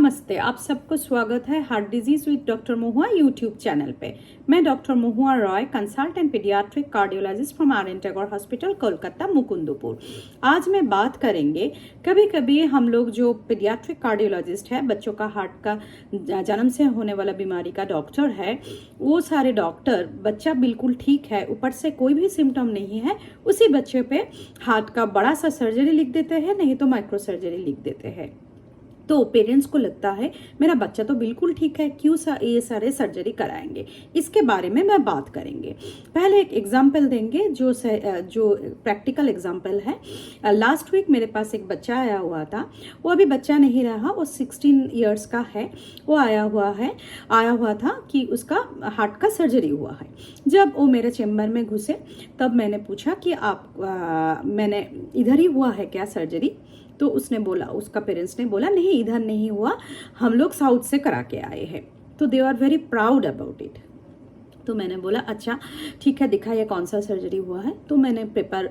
नमस्ते, आप सबको स्वागत है heart disease with doctor Mahua YouTube channel पे। मैं doctor Mahua Roy, consultant paediatric cardiologist from R N Tagore hospital Kolkata Mukundpur. आज मैं बात करेंगे, कभी कभी हम लोग जो पीडियाट्रिक कार्डियोलॉजिस्ट है, बच्चों का हार्ट का जन्म से होने वाला बीमारी का डॉक्टर है, वो सारे डॉक्टर बच्चा बिल्कुल ठीक है, ऊपर से कोई भी सिम्टम नहीं है, उसी बच्चे पे हार्ट का बड़ा सा सर्जरी लिख देते हैं, नहीं तो माइक्रो सर्जरी लिख देते हैं। तो पेरेंट्स को लगता है मेरा बच्चा तो बिल्कुल ठीक है, क्यों ये सारे सर्जरी कराएंगे। इसके बारे में मैं बात करेंगे। पहले एक एग्जांपल देंगे जो प्रैक्टिकल एग्जांपल है। लास्ट वीक मेरे पास एक बच्चा आया हुआ था। वो अभी बच्चा नहीं रहा, वो 16 इयर्स का है। वो आया हुआ था कि उसका हार्ट का सर्जरी हुआ है। जब वो मेरे चेम्बर में घुसे तब मैंने पूछा कि मैंने इधर ही हुआ है क्या सर्जरी। तो उसने बोला, उसका पेरेंट्स ने बोला नहीं, इधर नहीं हुआ, हम लोग साउथ से करा के आए हैं। तो they are very proud about it. तो मैंने बोला अच्छा ठीक है, दिखाइए कौन सा सर्जरी हुआ है। तो मैंने पेपर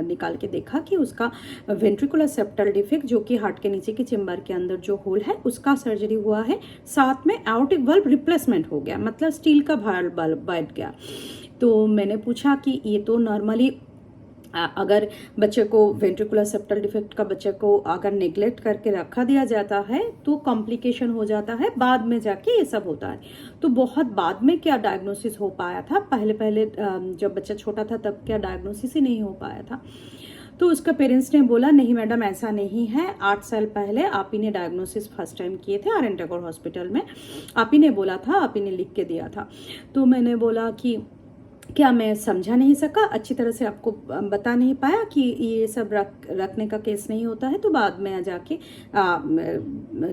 निकाल के देखा कि उसका वेंट्रिकुलर सेप्टल डिफेक्ट, जो कि हार्ट के नीचे के चेम्बर के अंदर जो होल है, उसका सर्जरी हुआ है। साथ में एओर्टिक वाल्व रिप्लेसमेंट हो गया, मतलब स्टील का वाल्व बैठ गया। तो मैंने पूछा कि ये तो नॉर्मली अगर बच्चे को वेंट्रिकुलर सेप्टल डिफेक्ट का बच्चे को अगर नेग्लेक्ट करके रखा दिया जाता है तो कॉम्प्लिकेशन हो जाता है, बाद में जाके ये सब होता है। तो बहुत बाद में क्या डायग्नोसिस हो पाया था, पहले जब बच्चा छोटा था तब क्या डायग्नोसिस ही नहीं हो पाया था। तो उसका पेरेंट्स ने बोला नहीं मैडम ऐसा नहीं है, 8 साल पहले आप ही ने डायग्नोसिस फर्स्ट टाइम किए थे आर एन टैगोर हॉस्पिटल में, आप ही ने बोला था, आप ही ने लिख के दिया था। तो मैंने बोला कि क्या मैं समझा नहीं सका, अच्छी तरह से आपको बता नहीं पाया कि ये सब रखने का केस नहीं होता है। तो बाद में जाके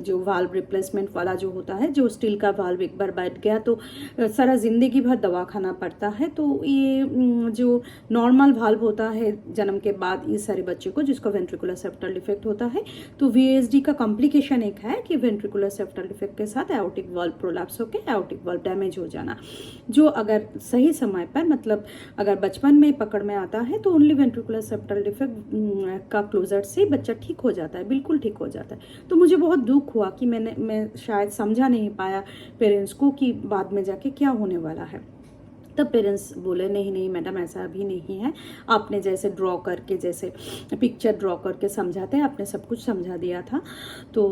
जो वाल्व रिप्लेसमेंट वाला जो होता है, जो स्टील का वाल्व एक बार बैठ गया तो सारा जिंदगी भर दवा खाना पड़ता है। तो ये जो नॉर्मल वाल्व होता है जन्म के बाद, इस सारे बच्चे को जिसको वेंट्रिकुलर सेप्टल डिफेक्ट होता है, तो वीएसडी का कॉम्प्लिकेशन एक है कि वेंट्रिकुलर सेप्टल डिफेक्ट के साथ एओर्टिक वाल्व प्रोलैप्स होकर एओर्टिक वाल्व डैमेज हो जाना, जो अगर सही समय पर, मतलब अगर बचपन में पकड़ में आता है तो ओनली वेंट्रिकुलर सेप्टल डिफेक्ट का क्लोजर से बच्चा ठीक हो जाता है, बिल्कुल ठीक हो जाता है। तो मुझे बहुत दुख हुआ कि मैं शायद समझा नहीं पाया पेरेंट्स को कि बाद में जाके क्या होने वाला है। तब पेरेंट्स बोले नहीं मैडम ऐसा अभी नहीं है, आपने जैसे ड्रॉ करके, जैसे पिक्चर ड्रॉ करके समझाते हैं, आपने सब कुछ समझा दिया था। तो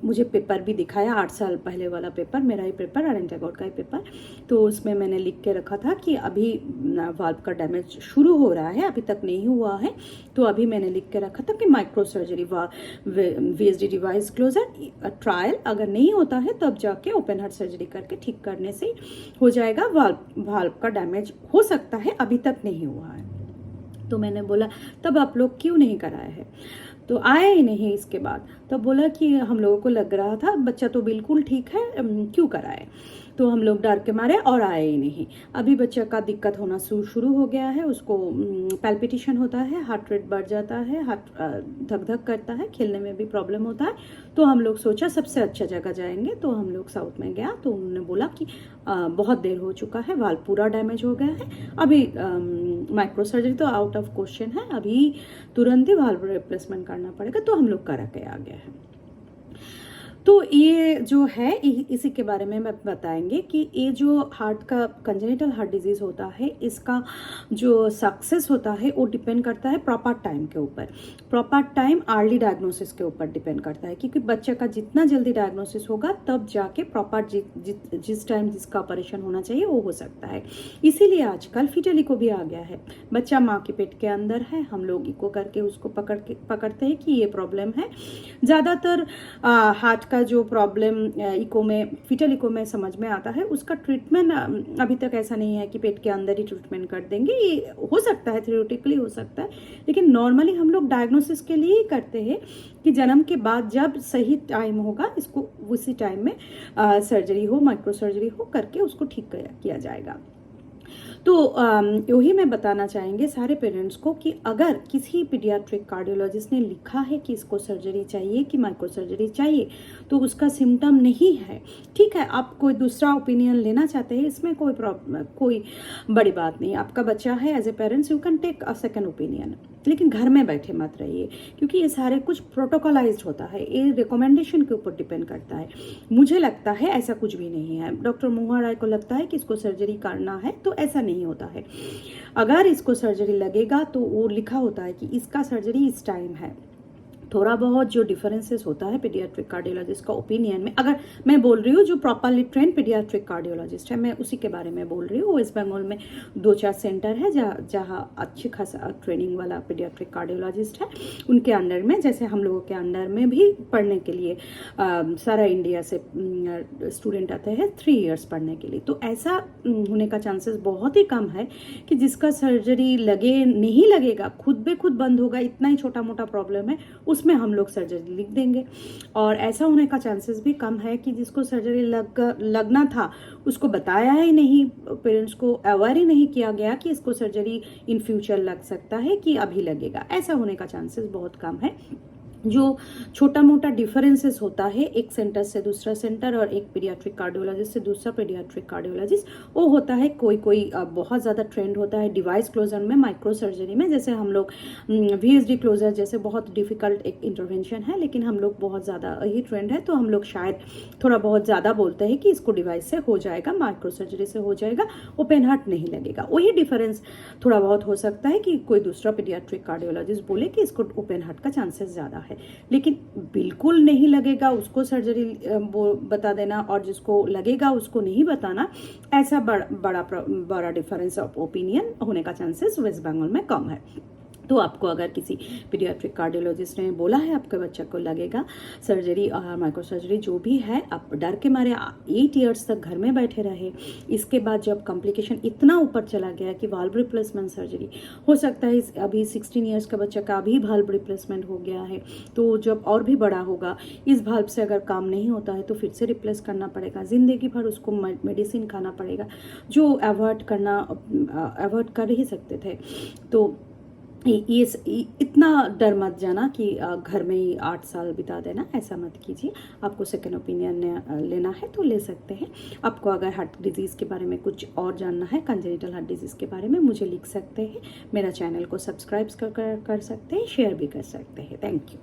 मुझे पेपर भी दिखाया, 8 साल पहले वाला पेपर, मेरा ही पेपर, आर एन टैगोर का ही पेपर। तो उसमें मैंने लिख के रखा था कि अभी वाल्व का डैमेज शुरू हो रहा है, अभी तक नहीं हुआ है। तो अभी मैंने लिख के रखा था कि micro surgery VSD device closure trial अगर नहीं होता है तब जाके ओपन हार्ट सर्जरी करके ठीक करने से हो जाएगा, वाल्व का डैमेज हो सकता है, अभी तक नहीं हुआ है। तो मैंने बोला तब आप लोग क्यों नहीं कराए हैं। तो आया ही नहीं इसके बाद। तब बोला कि हम लोगों को लग रहा था बच्चा तो बिल्कुल ठीक है, क्यों कराए। तो हम लोग डर के मारे और आए ही नहीं। अभी बच्चा का दिक्कत होना शुरू हो गया है, उसको पैल्पिटेशन होता है, हार्ट रेट बढ़ जाता है, हार्ट धक धक करता है, खेलने में भी प्रॉब्लम होता है। तो हम लोग सोचा सबसे अच्छा जगह जाएंगे। तो हम लोग साउथ में गया। तो उन्होंने बोला कि बहुत देर हो चुका है, वाल्व पूरा डैमेज हो गया है, अभी माइक्रो सर्जरी तो आउट ऑफ क्वेश्चन है, अभी तुरंत ही वाल्व रिप्लेसमेंट करना पड़ेगा। तो हम लोग करा के आ गए हैं। तो ये जो है इसी के बारे में मैं बताएंगे कि ये जो हार्ट का कंजेनिटल हार्ट डिजीज होता है, इसका जो सक्सेस होता है वो डिपेंड करता है प्रॉपर टाइम के ऊपर, प्रॉपर टाइम अर्ली डायग्नोसिस के ऊपर डिपेंड करता है। क्योंकि बच्चे का जितना जल्दी डायग्नोसिस होगा तब जाके प्रॉपर जिस टाइम जिसका ऑपरेशन होना चाहिए वो हो सकता है। इसीलिए आजकल फीटल इको भी आ गया है। बच्चा माँ के पेट के अंदर है, हम लोग इको करके उसको पकड़ते हैं कि ये प्रॉब्लम है। ज़्यादातर हार्ट का जो प्रॉब्लम इको में, फीटल इको में समझ में आता है, उसका ट्रीटमेंट अभी तक ऐसा नहीं है कि पेट के अंदर ही ट्रीटमेंट कर देंगे। ये हो सकता है, थ्योरेटिकली हो सकता है, लेकिन नॉर्मली हम लोग डायग्नोसिस के लिए ही करते हैं कि जन्म के बाद जब सही टाइम होगा, इसको उसी टाइम में सर्जरी हो, माइक्रो सर्जरी हो करके उसको ठीक किया जाएगा। तो वही मैं बताना चाहेंगे सारे पेरेंट्स को कि अगर किसी पीडियाट्रिक कार्डियोलॉजिस्ट ने लिखा है कि इसको सर्जरी चाहिए कि माइक्रो सर्जरी चाहिए, तो उसका सिम्टम नहीं है, ठीक है, आप कोई दूसरा ओपिनियन लेना चाहते हैं, इसमें कोई बड़ी बात नहीं। आपका बच्चा है, as a parents you can take a second opinion, लेकिन घर में बैठे मत रहिए, क्योंकि ये सारे कुछ प्रोटोकॉलाइज्ड होता है, ये रिकमेंडेशन के ऊपर डिपेंड करता है। मुझे लगता है ऐसा कुछ भी नहीं है। डॉक्टर मोहुआ राय को लगता है कि इसको सर्जरी करना है, तो ऐसा नहीं होता है। अगर इसको सर्जरी लगेगा तो वो लिखा होता है कि इसका सर्जरी इस टाइम है। थोड़ा बहुत जो डिफरेंसेस होता है पीडियाट्रिक कार्डियोलॉजिस्ट का ओपिनियन में, अगर मैं बोल रही हूँ जो प्रॉपरली ट्रेन पीडियाट्रिक कार्डियोलॉजिस्ट है, मैं उसी के बारे में बोल रही हूँ। वेस्ट बंगाल में 2-4 सेंटर है जहाँ अच्छी खासा ट्रेनिंग वाला पीडियाट्रिक कार्डियोलॉजिस्ट है, उनके अंडर में, जैसे हम लोगों के अंडर में भी पढ़ने के लिए सारा इंडिया से स्टूडेंट आते हैं 3 इयर्स पढ़ने के लिए। तो ऐसा होने का चांसेस बहुत ही कम है कि जिसका सर्जरी नहीं लगेगा, खुद बे खुद बंद होगा, इतना ही छोटा मोटा प्रॉब्लम है, उसमें हम लोग सर्जरी लिख देंगे। और ऐसा होने का चांसेस भी कम है कि जिसको सर्जरी लगना था उसको बताया ही नहीं, पेरेंट्स को अवेयर ही नहीं किया गया कि इसको सर्जरी इन फ्यूचर लग सकता है कि अभी लगेगा। ऐसा होने का चांसेस बहुत कम है। जो छोटा मोटा डिफरेंसेस होता है एक सेंटर से दूसरा सेंटर और एक पीडियाट्रिक कार्डियोलॉजिस्ट से दूसरा पीडियाट्रिक कार्डियोलॉजिस्ट, वो होता है कोई बहुत ज़्यादा ट्रेंड होता है डिवाइस क्लोजर में, माइक्रो सर्जरी में। जैसे हम लोग VSD क्लोजर जैसे बहुत डिफिकल्ट एक इंटरवेंशन है, लेकिन हम लोग बहुत ज़्यादा ही ट्रेंड है, तो हम लोग शायद थोड़ा बहुत ज़्यादा बोलते हैं कि इसको डिवाइस से हो जाएगा, माइक्रो सर्जरी से हो जाएगा, ओपन हार्ट नहीं लगेगा। वही डिफरेंस थोड़ा बहुत हो सकता है कि कोई दूसरा पीडियाट्रिक कार्डियोलॉजिस्ट बोले कि इसको ओपन हार्ट का चांसेस ज़्यादा है, लेकिन बिल्कुल नहीं लगेगा उसको सर्जरी बता देना और जिसको लगेगा उसको नहीं बताना, ऐसा बड़ा डिफरेंस ऑफ ओपिनियन होने का चांसेस वेस्ट बंगाल में कम है। तो आपको अगर किसी पीडियाट्रिक कार्डियोलॉजिस्ट ने बोला है आपके बच्चे को लगेगा सर्जरी और माइक्रो सर्जरी जो भी है, आप डर के मारे 8 इयर्स तक घर में बैठे रहे। इसके बाद जब कॉम्प्लिकेशन इतना ऊपर चला गया कि वाल्व रिप्लेसमेंट सर्जरी हो सकता है, अभी 16 इयर्स का बच्चा का भी वाल्व रिप्लेसमेंट हो गया है, तो जब और भी बड़ा होगा, इस वाल्व से अगर काम नहीं होता है तो फिर से रिप्लेस करना पड़ेगा, जिंदगी भर उसको मेडिसिन खाना पड़ेगा, जो अवॉइड कर ही सकते थे। तो ये इतना डर मत जाना कि घर में ही 8 साल बिता देना, ऐसा मत कीजिए। आपको सेकेंड ओपिनियन लेना है तो ले सकते हैं। आपको अगर हार्ट डिजीज़ के बारे में कुछ और जानना है, कंजेनिटल हार्ट डिजीज़ के बारे में, मुझे लिख सकते हैं। मेरा चैनल को सब्सक्राइब कर सकते हैं, शेयर भी कर सकते हैं। Thank you.